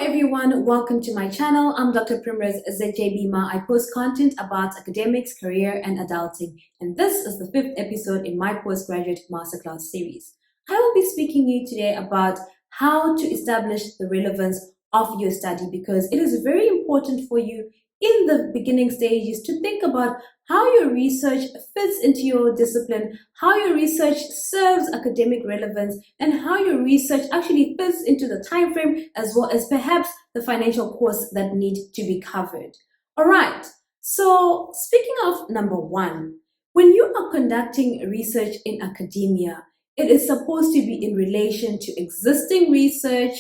everyone, welcome to my channel. I'm Dr. Primrose ZJBima. I post content about academics, career, and adulting. And this is the 5th episode in my Postgraduate Masterclass series. I will be speaking to you today about how to establish the relevance of your study, because it is very important for you in the beginning stages to think about how your research fits into your discipline, how your research serves academic relevance, and how your research actually fits into the time frame as well as perhaps the financial costs that need to be covered. All right, so speaking of number one, when you are conducting research in academia, it is supposed to be in relation to existing research,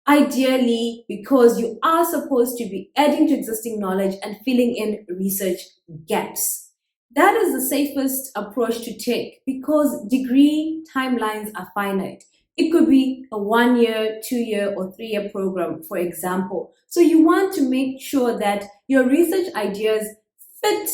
ideally because you are supposed to be adding to existing knowledge and filling in research gaps. That is the safest approach to take because degree timelines are finite. It could be a 1-year, 2-year, or 3-year program, for example. So you want to make sure that your research ideas fit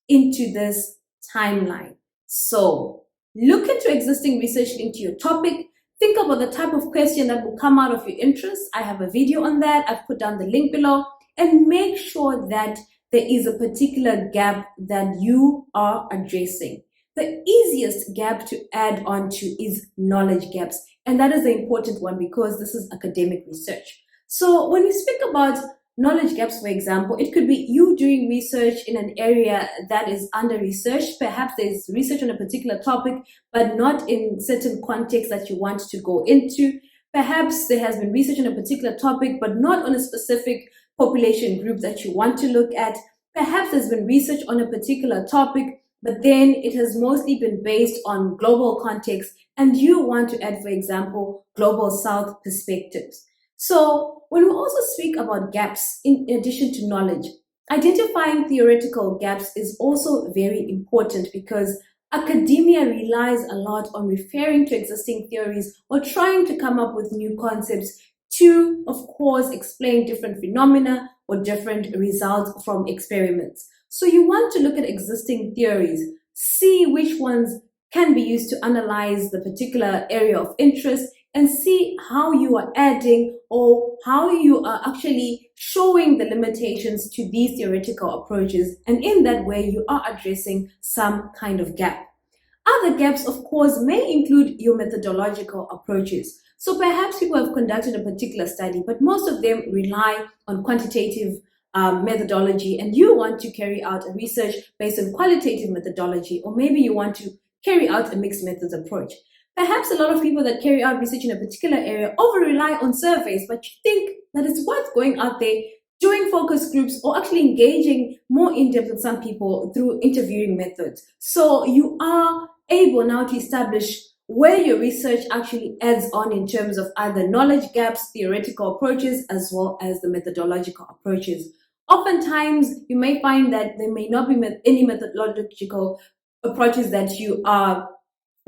into this timeline. So look into existing research into your topic. Think about the type of question that will come out of your interest. I have a video on that. I've put down the link below. And make sure that there is a particular gap that you are addressing. The easiest gap to add on to is knowledge gaps. And that is the important one because this is academic research. So when we speak about knowledge gaps, for example, it could be you doing research in an area that is under-researched. Perhaps there's research on a particular topic, but not in certain contexts that you want to go into. Perhaps there has been research on a particular topic, but not on a specific population group that you want to look at. Perhaps there's been research on a particular topic, but then it has mostly been based on global context, and you want to add, for example, global South perspectives. So when we also speak about gaps, in addition to knowledge, identifying theoretical gaps is also very important because academia relies a lot on referring to existing theories or trying to come up with new concepts to, of course, explain different phenomena or different results from experiments. So you want to look at existing theories, see which ones can be used to analyze the particular area of interest, and see how you are adding or how you are actually showing the limitations to these theoretical approaches. And in that way, you are addressing some kind of gap. Other gaps, of course, may include your methodological approaches. So perhaps people have conducted a particular study, but most of them rely on quantitative methodology, and you want to carry out a research based on qualitative methodology, or maybe you want to carry out a mixed methods approach. Perhaps a lot of people that carry out research in a particular area over-rely on surveys, but you think that it's worth going out there, doing focus groups, or actually engaging more in-depth with some people through interviewing methods. So you are able now to establish where your research actually adds on in terms of either knowledge gaps, theoretical approaches, as well as the methodological approaches. Oftentimes, you may find that there may not be any methodological approaches that you are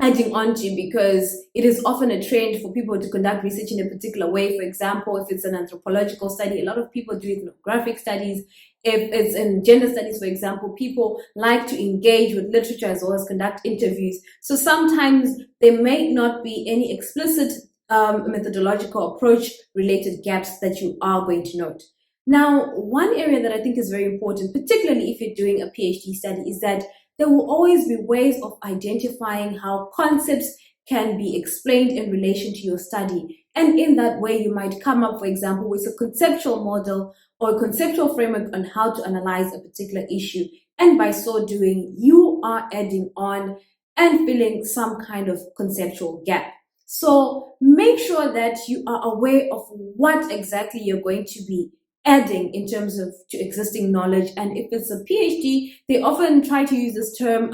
adding on to because it is often a trend for people to conduct research in a particular way. For example, if it's an anthropological study, a lot of people do ethnographic studies. If it's in gender studies, for example, people like to engage with literature as well as conduct interviews. So sometimes there may not be any explicit methodological approach related gaps that you are going to note. Now, one area that I think is very important, particularly if you're doing a PhD study, is that there will always be ways of identifying how concepts can be explained in relation to your study. And in that way, you might come up, for example, with a conceptual model or a conceptual framework on how to analyze a particular issue. And by so doing, you are adding on and filling some kind of conceptual gap. So make sure that you are aware of what exactly you're going to be adding in terms of to existing knowledge. And if it's a PhD, they often try to use this term,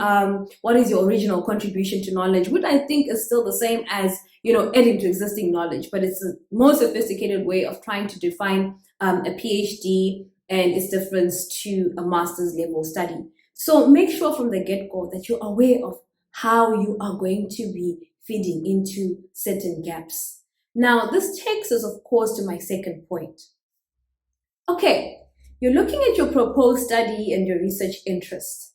what is your original contribution to knowledge, which I think is still the same as, adding to existing knowledge, but it's a more sophisticated way of trying to define a PhD and its difference to a master's level study. So make sure from the get-go that you're aware of how you are going to be feeding into certain gaps. Now, this takes us, of course, to my second point. Okay, you're looking at your proposed study and your research interests.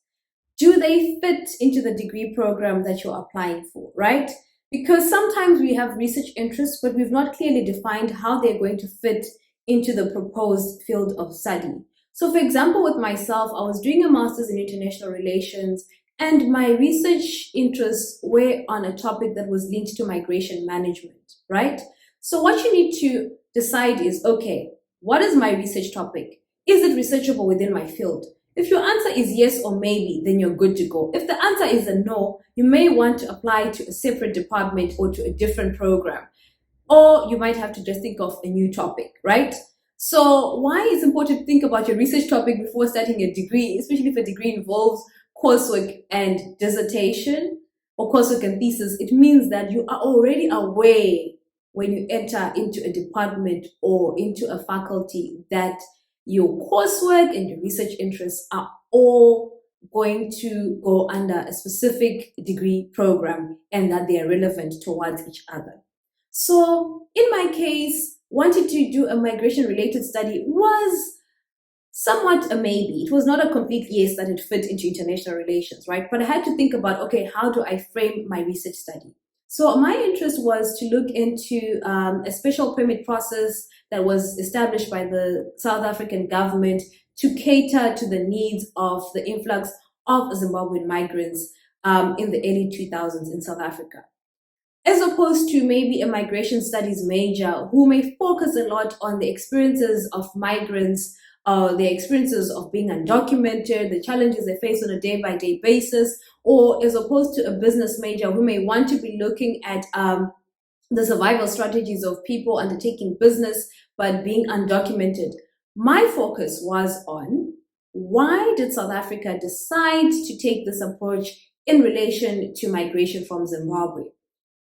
Do they fit into the degree program that you're applying for, right? Because sometimes we have research interests, but we've not clearly defined how they're going to fit into the proposed field of study. So for example, with myself, I was doing a master's in international relations, and my research interests were on a topic that was linked to migration management, right? So what you need to decide is, okay, what is my research topic? Is it researchable within my field? If your answer is yes or maybe, then you're good to go. If the answer is a no, you may want to apply to a separate department or to a different program. Or you might have to just think of a new topic, right? So why it's important to think about your research topic before starting a degree, especially if a degree involves coursework and dissertation or coursework and thesis, it means that you are already aware when you enter into a department or into a faculty that your coursework and your research interests are all going to go under a specific degree program and that they are relevant towards each other. So in my case, wanting to do a migration related study was somewhat a maybe. It was not a complete yes that it fit into international relations, right? But I had to think about, okay, how do I frame my research study? So my interest was to look into a special permit process that was established by the South African government to cater to the needs of the influx of Zimbabwean migrants in the early 2000s in South Africa, as opposed to maybe a migration studies major who may focus a lot on the experiences of migrants, their experiences of being undocumented, the challenges they face on a day-by-day basis, or as opposed to a business major who may want to be looking at the survival strategies of people undertaking business but being undocumented. My focus was on why did South Africa decide to take this approach in relation to migration from Zimbabwe?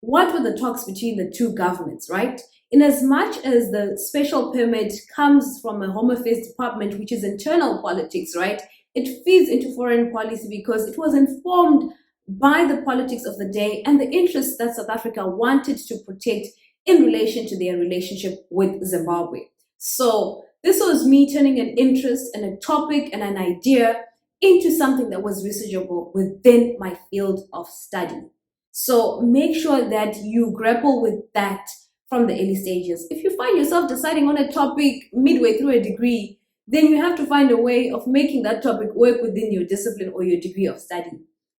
What were the talks between the two governments, right? In as much as the special permit comes from a Home Affairs department, which is internal politics, right? It feeds into foreign policy because it was informed by the politics of the day and the interests that South Africa wanted to protect in relation to their relationship with Zimbabwe. So this was me turning an interest and a topic and an idea into something that was researchable within my field of study. So make sure that you grapple with that from the early stages. If you find yourself deciding on a topic midway through a degree, then you have to find a way of making that topic work within your discipline or your degree of study.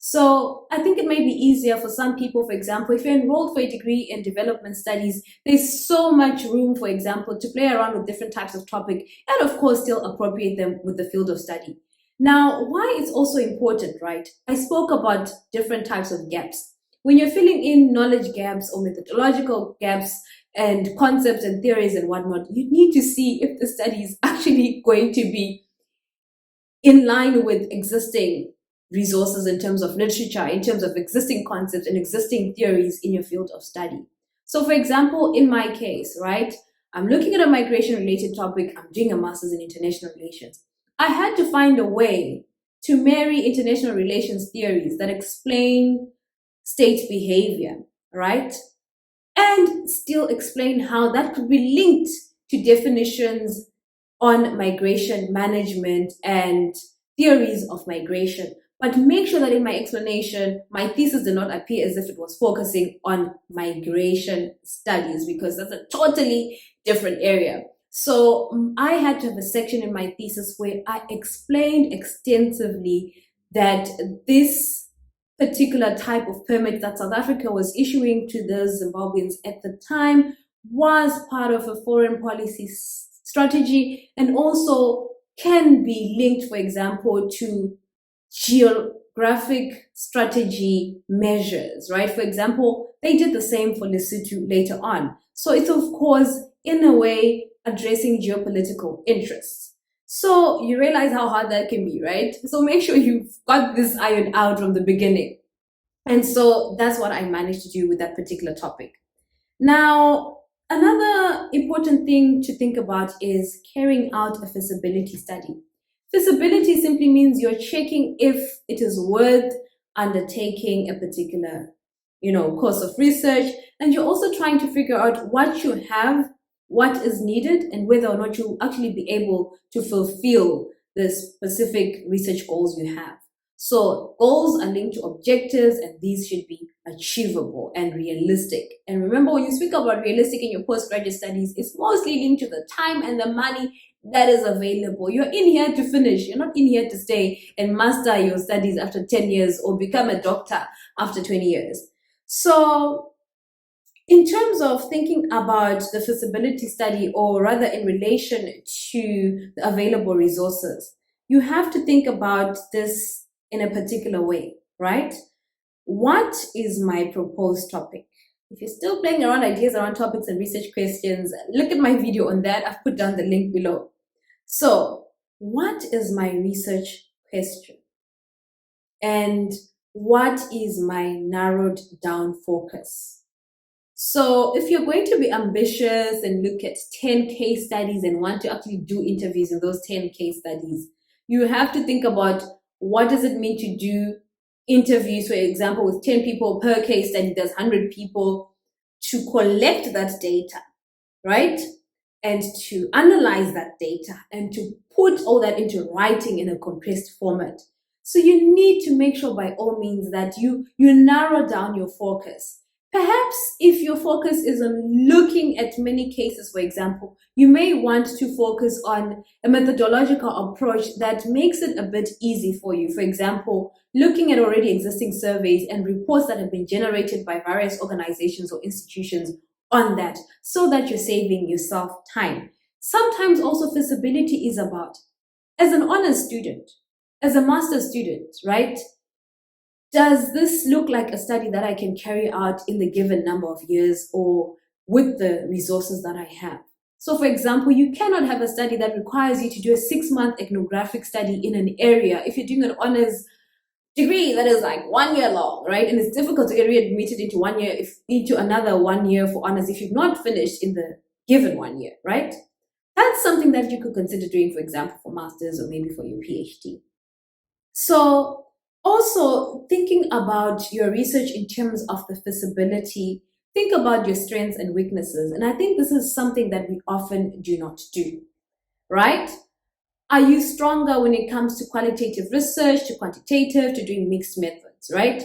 So I think it may be easier for some people, for example, if you're enrolled for a degree in development studies, there's so much room, for example, to play around with different types of topic and of course still appropriate them with the field of study. Now, why it's also important, right? I spoke about different types of gaps. When you're filling in knowledge gaps or methodological gaps and concepts and theories and whatnot, you need to see if the study is actually going to be in line with existing resources in terms of literature, in terms of existing concepts and existing theories in your field of study. So for example, in my case, right, I'm looking at a migration related topic. I'm doing a master's in international relations. I had to find a way to marry international relations theories that explain state behavior, right? And still explain how that could be linked to definitions on migration management and theories of migration. But make sure that in my explanation, my thesis did not appear as if it was focusing on migration studies, because that's a totally different area. So I had to have a section in my thesis where I explained extensively that this particular type of permit that South Africa was issuing to the Zimbabweans at the time was part of a foreign policy strategy and also can be linked, for example, to geographic strategy measures, right? For example, they did the same for Lesotho later on. So it's, of course, in a way, addressing geopolitical interests. So you realize how hard that can be, right? So make sure you've got this ironed out from the beginning. And so that's what I managed to do with that particular topic. Now, another important thing to think about is carrying out a feasibility study. Feasibility simply means you're checking if it is worth undertaking a particular, course of research, and you're also trying to figure out what you have, what is needed, and whether or not you'll actually be able to fulfill the specific research goals you have. So goals are linked to objectives, and these should be achievable and realistic. And remember, when you speak about realistic in your postgraduate studies, it's mostly linked to the time and the money that is available. You're in here to finish. You're not in here to stay and master your studies after 10 years or become a doctor after 20 years. So in terms of thinking about the feasibility study, or rather in relation to the available resources, you have to think about this in a particular way, right? What is my proposed topic? If you're still playing around ideas around topics and research questions, look at my video on that. I've put down the link below. So, what is my research question? And what is my narrowed down focus? So if you're going to be ambitious and look at 10 case studies and want to actually do interviews in those 10 case studies, you have to think about what does it mean to do interviews, for example, with 10 people per case study, there's 100 people, to collect that data, right? And to analyze that data and to put all that into writing in a compressed format. So you need to make sure by all means that you narrow down your focus. Perhaps if your focus is on looking at many cases, for example, you may want to focus on a methodological approach that makes it a bit easy for you. For example, looking at already existing surveys and reports that have been generated by various organizations or institutions on that, so that you're saving yourself time. Sometimes also feasibility is about, as an honors student, as a master's student, right? Does this look like a study that I can carry out in the given number of years or with the resources that I have? So for example, you cannot have a study that requires you to do a 6-month ethnographic study in an area if you're doing an honors degree that is like 1 year long, right? And it's difficult to get readmitted into 1 year, into another 1 year for honors if you've not finished in the given 1 year, right? That's something that you could consider doing, for example, for masters or maybe for your PhD. So also thinking about your research in terms of the feasibility, think about your strengths and weaknesses. And I think this is something that we often do not do, right? Are you stronger when it comes to qualitative research, to quantitative, to doing mixed methods, right?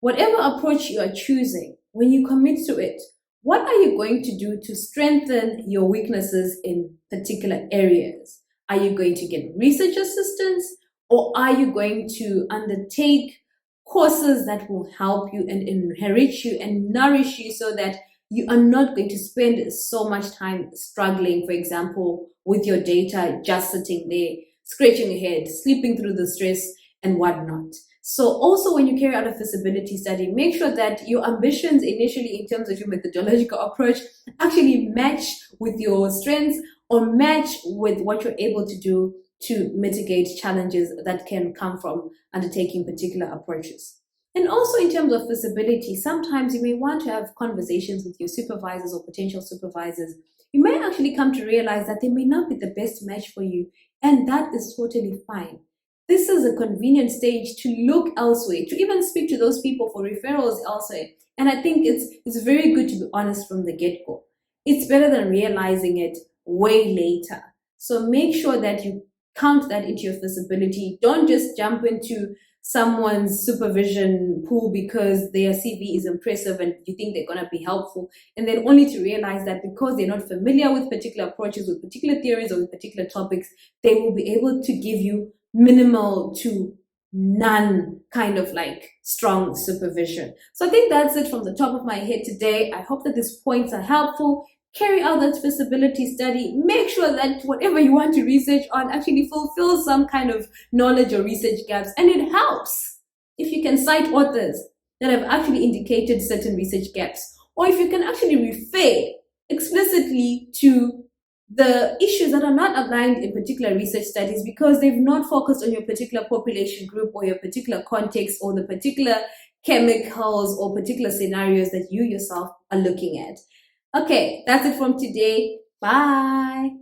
Whatever approach you are choosing, when you commit to it, what are you going to do to strengthen your weaknesses in particular areas? Are you going to get research assistance, or are you going to undertake courses that will help you and enrich you and nourish you so that you are not going to spend so much time struggling, for example, with your data, just sitting there, scratching your head, sleeping through the stress and whatnot. So also when you carry out a feasibility study, make sure that your ambitions initially in terms of your methodological approach actually match with your strengths or match with what you're able to do to mitigate challenges that can come from undertaking particular approaches. And also in terms of feasibility, sometimes you may want to have conversations with your supervisors or potential supervisors. You may actually come to realize that they may not be the best match for you, and that is totally fine. This is a convenient stage to look elsewhere, to even speak to those people for referrals elsewhere. And I think it's very good to be honest from the get-go. It's better than realizing it way later. So make sure that you count that into your feasibility. Don't just jump into someone's supervision pool because their CV is impressive and you think they're going to be helpful, and then only to realize that because they're not familiar with particular approaches, with particular theories, or with particular topics, they will be able to give you minimal to none kind of like strong supervision. So I think that's it from the top of my head today. I hope that these points are helpful. Carry out that feasibility study. Make sure that whatever you want to research on actually fulfills some kind of knowledge or research gaps. And it helps if you can cite authors that have actually indicated certain research gaps, or if you can actually refer explicitly to the issues that are not outlined in particular research studies because they've not focused on your particular population group or your particular context or the particular chemicals or particular scenarios that you yourself are looking at. Okay, that's it from today. Bye.